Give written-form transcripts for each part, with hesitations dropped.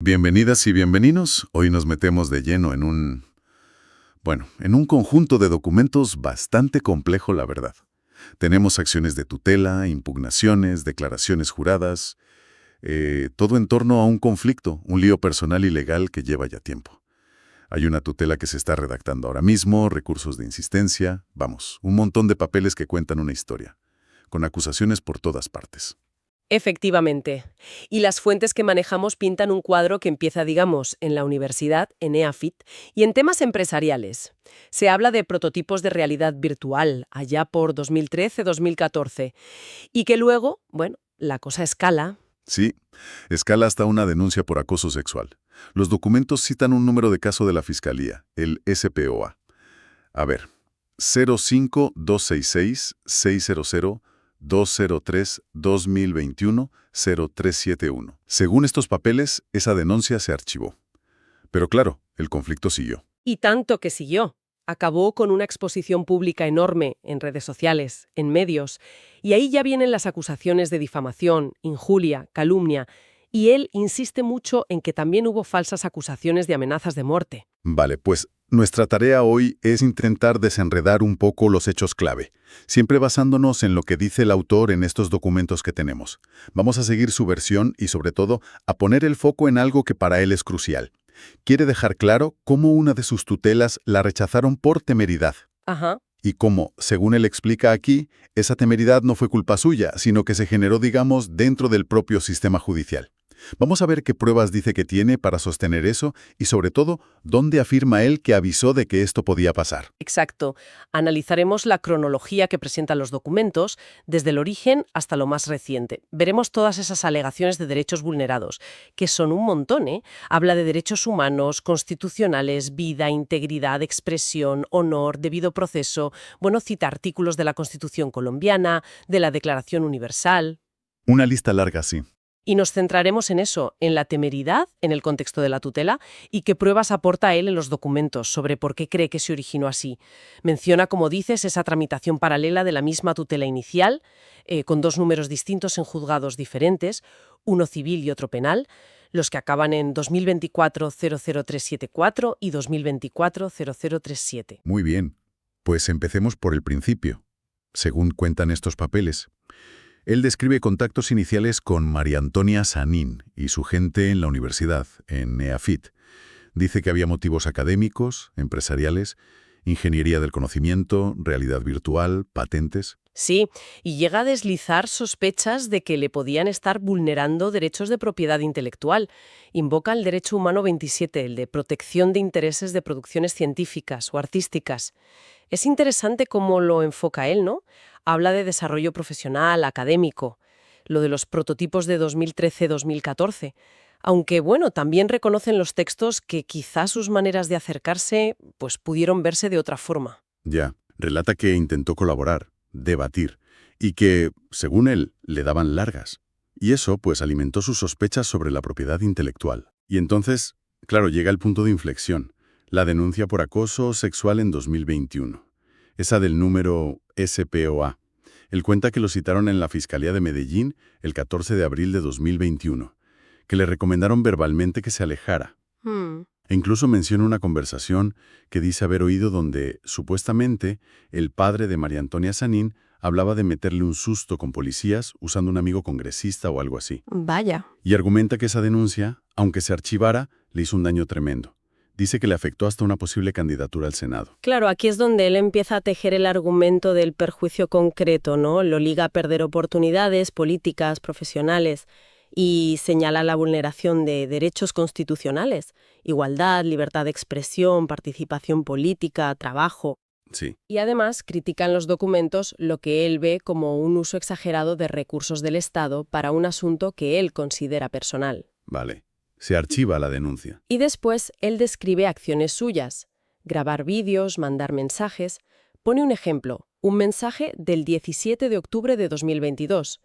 Bienvenidas y bienvenidos. Hoy nos metemos de lleno en un conjunto de documentos bastante complejo, la verdad. Tenemos acciones de tutela, impugnaciones, declaraciones juradas, todo en torno a un conflicto, un lío personal y legal que lleva ya tiempo. Hay una tutela que se está redactando ahora mismo, recursos de insistencia, un montón de papeles que cuentan una historia, con acusaciones por todas partes. Efectivamente. Y las fuentes que manejamos pintan un cuadro que empieza, digamos, en la universidad, en EAFIT, y en temas empresariales. Se habla de prototipos de realidad virtual, allá por 2013-2014, y que luego, la cosa escala. Sí, escala hasta una denuncia por acoso sexual. Los documentos citan un número de caso de la Fiscalía, el SPOA. A ver, 05266-600-203-2021-0371. Según estos papeles, esa denuncia se archivó. Pero claro, el conflicto siguió. Y tanto que siguió. Acabó con una exposición pública enorme en redes sociales, en medios, y ahí ya vienen las acusaciones de difamación, injuria, calumnia, y él insiste mucho en que también hubo falsas acusaciones de amenazas de muerte. Vale, pues nuestra tarea hoy es intentar desenredar un poco los hechos clave, siempre basándonos en lo que dice el autor en estos documentos que tenemos. Vamos a seguir su versión y, sobre todo, a poner el foco en algo que para él es crucial. Quiere dejar claro cómo una de sus tutelas la rechazaron por temeridad. Ajá. Y cómo, según él explica aquí, esa temeridad no fue culpa suya, sino que se generó, digamos, dentro del propio sistema judicial. Vamos a ver qué pruebas dice que tiene para sostener eso y, sobre todo, dónde afirma él que avisó de que esto podía pasar. Exacto. Analizaremos la cronología que presentan los documentos, desde el origen hasta lo más reciente. Veremos todas esas alegaciones de derechos vulnerados, que son un montón, ¿eh? Habla de derechos humanos, constitucionales, vida, integridad, expresión, honor, debido proceso. Cita artículos de la Constitución colombiana, de la Declaración Universal. Una lista larga, sí. Y nos centraremos en eso, en la temeridad, en el contexto de la tutela, y qué pruebas aporta él en los documentos sobre por qué cree que se originó así. Menciona, como dices, esa tramitación paralela de la misma tutela inicial, con dos números distintos en juzgados diferentes, uno civil y otro penal, los que acaban en 2024-00374 y 2024-0037. Muy bien. Pues empecemos por el principio. Según cuentan estos papeles, él describe contactos iniciales con María Antonia Sanín y su gente en la universidad, en EAFIT. Dice que había motivos académicos, empresariales, ingeniería del conocimiento, realidad virtual, patentes. Sí, y llega a deslizar sospechas de que le podían estar vulnerando derechos de propiedad intelectual. Invoca el derecho humano 27, el de protección de intereses de producciones científicas o artísticas. Es interesante cómo lo enfoca él, ¿no? Habla de desarrollo profesional, académico, lo de los prototipos de 2013-2014. Aunque, también reconocen los textos que quizás sus maneras de acercarse, pudieron verse de otra forma. Ya, relata que intentó colaborar, debatir, y que, según él, le daban largas. Y eso, alimentó sus sospechas sobre la propiedad intelectual. Y entonces, claro, llega el punto de inflexión, la denuncia por acoso sexual en 2021. Esa del número SPOA. Él cuenta que lo citaron en la Fiscalía de Medellín el 14 de abril de 2021, que le recomendaron verbalmente que se alejara. E incluso menciona una conversación que dice haber oído donde, supuestamente, el padre de María Antonia Sanín hablaba de meterle un susto con policías usando un amigo congresista o algo así. Vaya. Y argumenta que esa denuncia, aunque se archivara, le hizo un daño tremendo. Dice que le afectó hasta una posible candidatura al Senado. Claro, aquí es donde él empieza a tejer el argumento del perjuicio concreto, ¿no? Lo liga a perder oportunidades políticas, profesionales, y señala la vulneración de derechos constitucionales, igualdad, libertad de expresión, participación política, trabajo. Sí. Y además critica en los documentos lo que él ve como un uso exagerado de recursos del Estado para un asunto que él considera personal. Vale. Se archiva la denuncia. Y después él describe acciones suyas, grabar vídeos, mandar mensajes. Pone un ejemplo, un mensaje del 17 de octubre de 2022.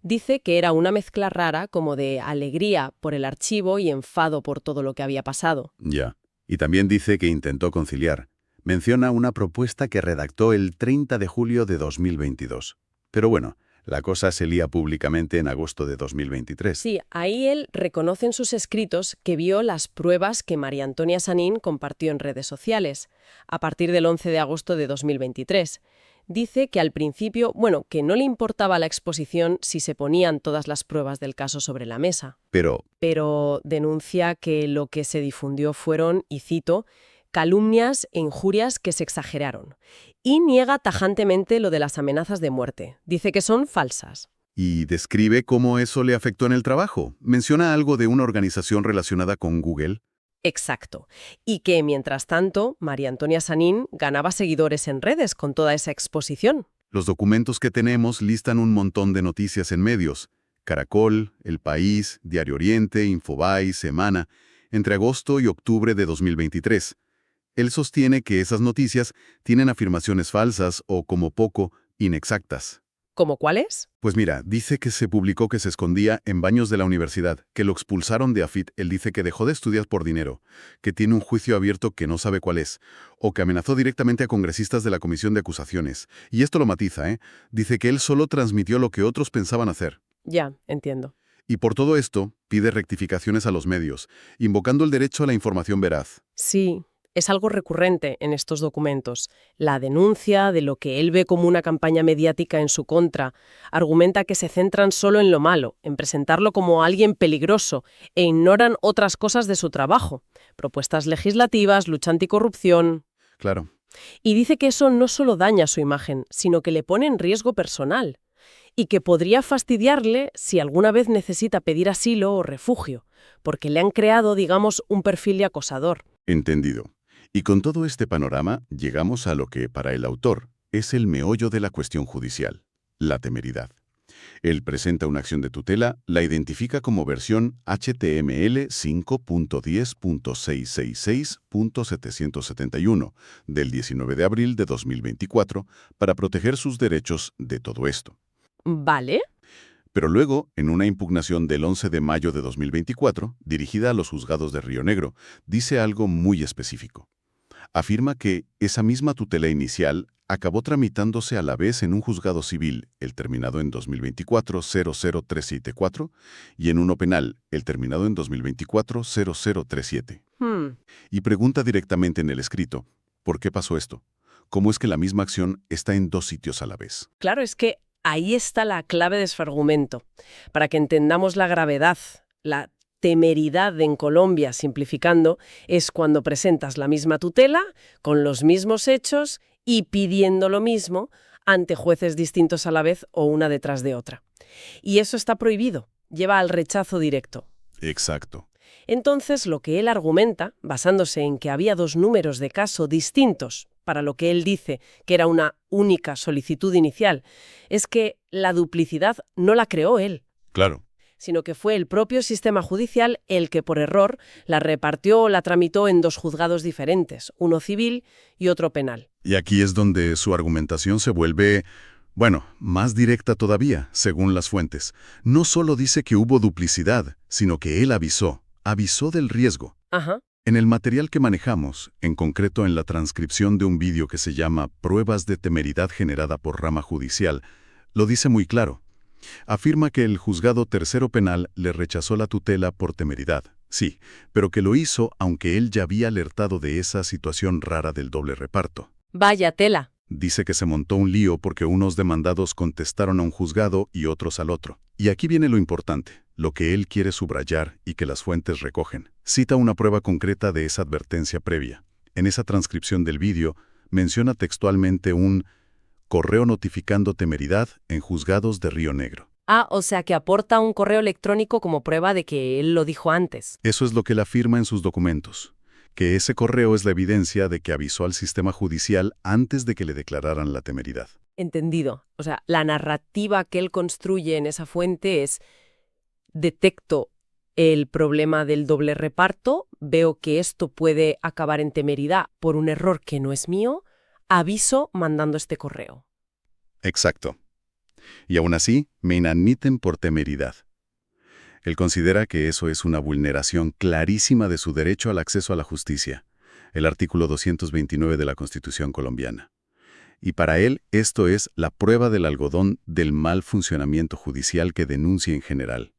Dice que era una mezcla rara como de alegría por el archivo y enfado por todo lo que había pasado. Ya. Y también dice que intentó conciliar. Menciona una propuesta que redactó el 30 de julio de 2022. Pero La cosa se lía públicamente en agosto de 2023. Sí, ahí él reconoce en sus escritos que vio las pruebas que María Antonia Sanín compartió en redes sociales, a partir del 11 de agosto de 2023. Dice que al principio, que no le importaba la exposición si se ponían todas las pruebas del caso sobre la mesa. Pero denuncia que lo que se difundió fueron, y cito, calumnias e injurias que se exageraron. Y niega tajantemente lo de las amenazas de muerte. Dice que son falsas. Y describe cómo eso le afectó en el trabajo. Menciona algo de una organización relacionada con Google. Exacto. Y que, mientras tanto, María Antonia Sanín ganaba seguidores en redes con toda esa exposición. Los documentos que tenemos listan un montón de noticias en medios. Caracol, El País, Diario Oriente, Infobae, Semana, entre agosto y octubre de 2023. Él sostiene que esas noticias tienen afirmaciones falsas o, como poco, inexactas. ¿Cómo cuáles? Pues mira, dice que se publicó que se escondía en baños de la universidad, que lo expulsaron de AFIT. Él dice que dejó de estudiar por dinero, que tiene un juicio abierto que no sabe cuál es, o que amenazó directamente a congresistas de la Comisión de Acusaciones. Y esto lo matiza, ¿eh? Dice que él solo transmitió lo que otros pensaban hacer. Ya, entiendo. Y por todo esto, pide rectificaciones a los medios, invocando el derecho a la información veraz. Sí. Es algo recurrente en estos documentos. La denuncia de lo que él ve como una campaña mediática en su contra argumenta que se centran solo en lo malo, en presentarlo como alguien peligroso, e ignoran otras cosas de su trabajo, propuestas legislativas, lucha anticorrupción. Claro. Y dice que eso no solo daña su imagen, sino que le pone en riesgo personal, y que podría fastidiarle si alguna vez necesita pedir asilo o refugio, porque le han creado, digamos, un perfil de acosador. Entendido. Y con todo este panorama, llegamos a lo que, para el autor, es el meollo de la cuestión judicial, la temeridad. Él presenta una acción de tutela, la identifica como versión HTML 5.10.666.771 del 19 de abril de 2024 para proteger sus derechos de todo esto. ¿Vale? Pero luego, en una impugnación del 11 de mayo de 2024, dirigida a los juzgados de Río Negro, dice algo muy específico. Afirma que esa misma tutela inicial acabó tramitándose a la vez en un juzgado civil, el terminado en 2024-00374, y en uno penal, el terminado en 2024-0037. Y pregunta directamente en el escrito, ¿por qué pasó esto? ¿Cómo es que la misma acción está en dos sitios a la vez? Claro, es que ahí está la clave de su argumento. Para que entendamos la gravedad, la temeridad en Colombia, simplificando, es cuando presentas la misma tutela, con los mismos hechos y pidiendo lo mismo ante jueces distintos a la vez o una detrás de otra. Y eso está prohibido, lleva al rechazo directo. Exacto. Entonces, lo que él argumenta, basándose en que había dos números de caso distintos para lo que él dice que era una única solicitud inicial, es que la duplicidad no la creó él. Claro. Sino que fue el propio sistema judicial el que por error la repartió o la tramitó en dos juzgados diferentes, uno civil y otro penal. Y aquí es donde su argumentación se vuelve, más directa todavía, según las fuentes. No solo dice que hubo duplicidad, sino que él avisó del riesgo. Ajá. En el material que manejamos, en concreto en la transcripción de un vídeo que se llama Pruebas de temeridad generada por rama judicial, lo dice muy claro. Afirma que el juzgado tercero penal le rechazó la tutela por temeridad, sí, pero que lo hizo aunque él ya había alertado de esa situación rara del doble reparto. Vaya tela. Dice que se montó un lío porque unos demandados contestaron a un juzgado y otros al otro. Y aquí viene lo importante, lo que él quiere subrayar y que las fuentes recogen. Cita una prueba concreta de esa advertencia previa. En esa transcripción del vídeo menciona textualmente un correo notificando temeridad en juzgados de Río Negro. O sea que aporta un correo electrónico como prueba de que él lo dijo antes. Eso es lo que él afirma en sus documentos, que ese correo es la evidencia de que avisó al sistema judicial antes de que le declararan la temeridad. Entendido. O sea, la narrativa que él construye en esa fuente es: detecto el problema del doble reparto, veo que esto puede acabar en temeridad por un error que no es mío, aviso mandando este correo. Exacto. Y aún así, me inadmiten por temeridad. Él considera que eso es una vulneración clarísima de su derecho al acceso a la justicia, el artículo 229 de la Constitución colombiana. Y para él esto es la prueba del algodón del mal funcionamiento judicial que denuncia en general.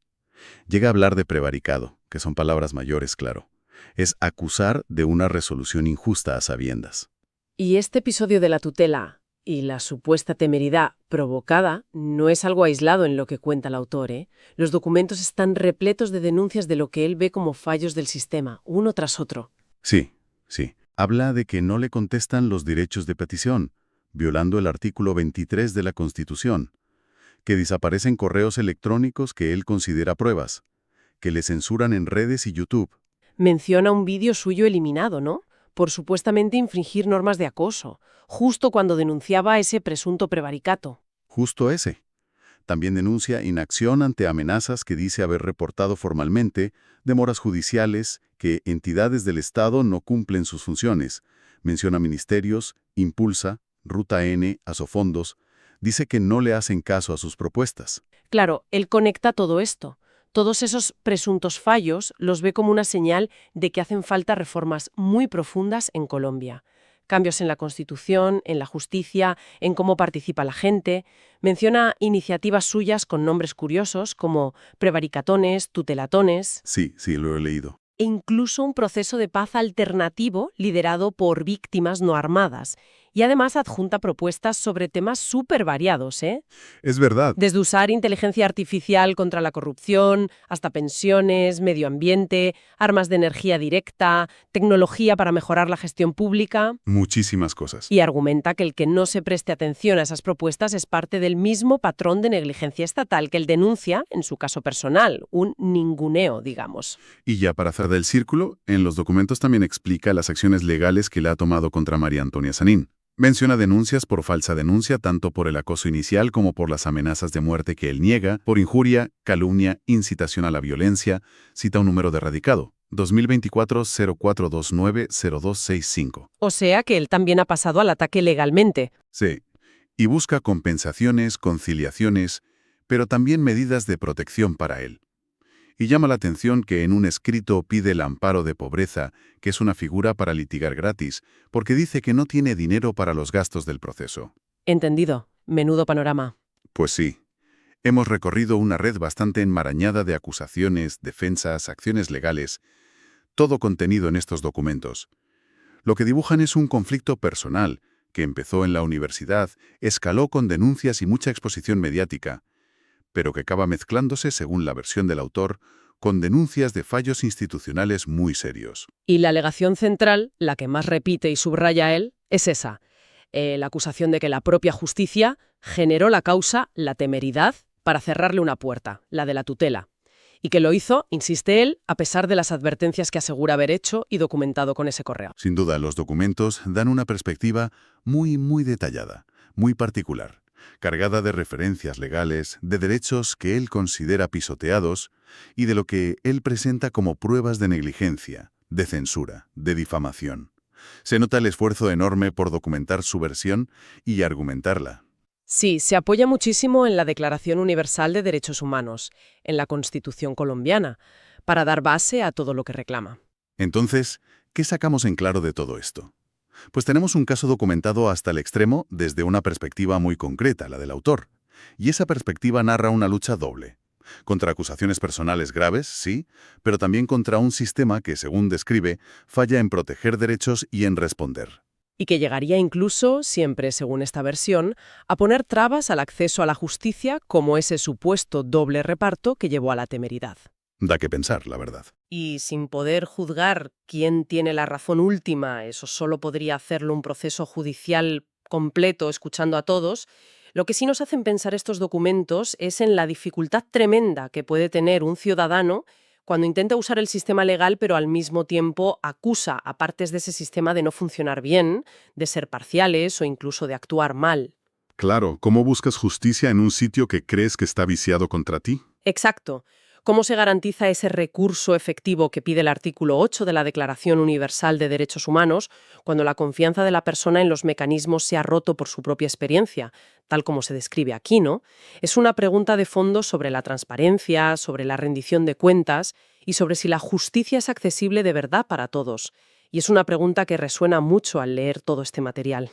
Llega a hablar de prevaricado, que son palabras mayores, claro. Es acusar de una resolución injusta a sabiendas. Y este episodio de la tutela y la supuesta temeridad provocada no es algo aislado en lo que cuenta el autor, ¿eh? Los documentos están repletos de denuncias de lo que él ve como fallos del sistema, uno tras otro. Sí, sí. Habla de que no le contestan los derechos de petición, violando el artículo 23 de la Constitución, que desaparecen correos electrónicos que él considera pruebas, que le censuran en redes y YouTube. Menciona un vídeo suyo eliminado, ¿no? Por supuestamente infringir normas de acoso, justo cuando denunciaba ese presunto prevaricato. Justo ese. También denuncia inacción ante amenazas que dice haber reportado formalmente, demoras judiciales, que entidades del Estado no cumplen sus funciones. Menciona ministerios, Impulsa, Ruta N, Asofondos. Dice que no le hacen caso a sus propuestas. Claro, él conecta todo esto. Todos esos presuntos fallos los ve como una señal de que hacen falta reformas muy profundas en Colombia. Cambios en la Constitución, en la justicia, en cómo participa la gente. Menciona iniciativas suyas con nombres curiosos como prevaricatones, tutelatones Sí, sí, lo he leído. e incluso un proceso de paz alternativo liderado por víctimas no armadas. Y además adjunta propuestas sobre temas súper variados, ¿eh? Es verdad. Desde usar inteligencia artificial contra la corrupción, hasta pensiones, medio ambiente, armas de energía directa, tecnología para mejorar la gestión pública, Muchísimas cosas. y argumenta que el que no se preste atención a esas propuestas es parte del mismo patrón de negligencia estatal que él denuncia, en su caso personal, un ninguneo, digamos. Y ya para cerrar el círculo, en los documentos también explica las acciones legales que le ha tomado contra María Antonia Sanín. Menciona denuncias por falsa denuncia, tanto por el acoso inicial como por las amenazas de muerte que él niega, por injuria, calumnia, incitación a la violencia, cita un número de radicado, 2024-0429-0265. O sea que él también ha pasado al ataque legalmente. Sí, y busca compensaciones, conciliaciones, pero también medidas de protección para él. Y llama la atención que en un escrito pide el amparo de pobreza, que es una figura para litigar gratis, porque dice que no tiene dinero para los gastos del proceso. Entendido. Menudo panorama. Pues sí, hemos recorrido una red bastante enmarañada de acusaciones, defensas, acciones legales, todo contenido en estos documentos. Lo que dibujan es un conflicto personal, que empezó en la universidad, escaló con denuncias y mucha exposición mediática, pero que acaba mezclándose, según la versión del autor, con denuncias de fallos institucionales muy serios. Y la alegación central, la que más repite y subraya él, es esa. La acusación de que la propia justicia generó la causa, la temeridad, para cerrarle una puerta, la de la tutela. Y que lo hizo, insiste él, a pesar de las advertencias que asegura haber hecho y documentado con ese correo. Sin duda, los documentos dan una perspectiva muy detallada, muy particular, cargada de referencias legales, de derechos que él considera pisoteados y de lo que él presenta como pruebas de negligencia, de censura, de difamación. Se nota el esfuerzo enorme por documentar su versión y argumentarla. Sí, se apoya muchísimo en la Declaración Universal de Derechos Humanos, en la Constitución colombiana, para dar base a todo lo que reclama. Entonces, ¿qué sacamos en claro de todo esto? Pues tenemos un caso documentado hasta el extremo desde una perspectiva muy concreta, la del autor. Y esa perspectiva narra una lucha doble. Contra acusaciones personales graves, sí, pero también contra un sistema que, según describe, falla en proteger derechos y en responder. Y que llegaría incluso, siempre según esta versión, a poner trabas al acceso a la justicia como ese supuesto doble reparto que llevó a la temeridad. Da que pensar, la verdad. Y sin poder juzgar quién tiene la razón última, eso solo podría hacerlo un proceso judicial completo, escuchando a todos, lo que sí nos hacen pensar estos documentos es en la dificultad tremenda que puede tener un ciudadano cuando intenta usar el sistema legal, pero al mismo tiempo acusa a partes de ese sistema de no funcionar bien, de ser parciales o incluso de actuar mal. Claro, ¿cómo buscas justicia en un sitio que crees que está viciado contra ti? Exacto. ¿Cómo se garantiza ese recurso efectivo que pide el artículo 8 de la Declaración Universal de Derechos Humanos cuando la confianza de la persona en los mecanismos se ha roto por su propia experiencia, tal como se describe aquí, ¿no? Es una pregunta de fondo sobre la transparencia, sobre la rendición de cuentas y sobre si la justicia es accesible de verdad para todos. Y es una pregunta que resuena mucho al leer todo este material.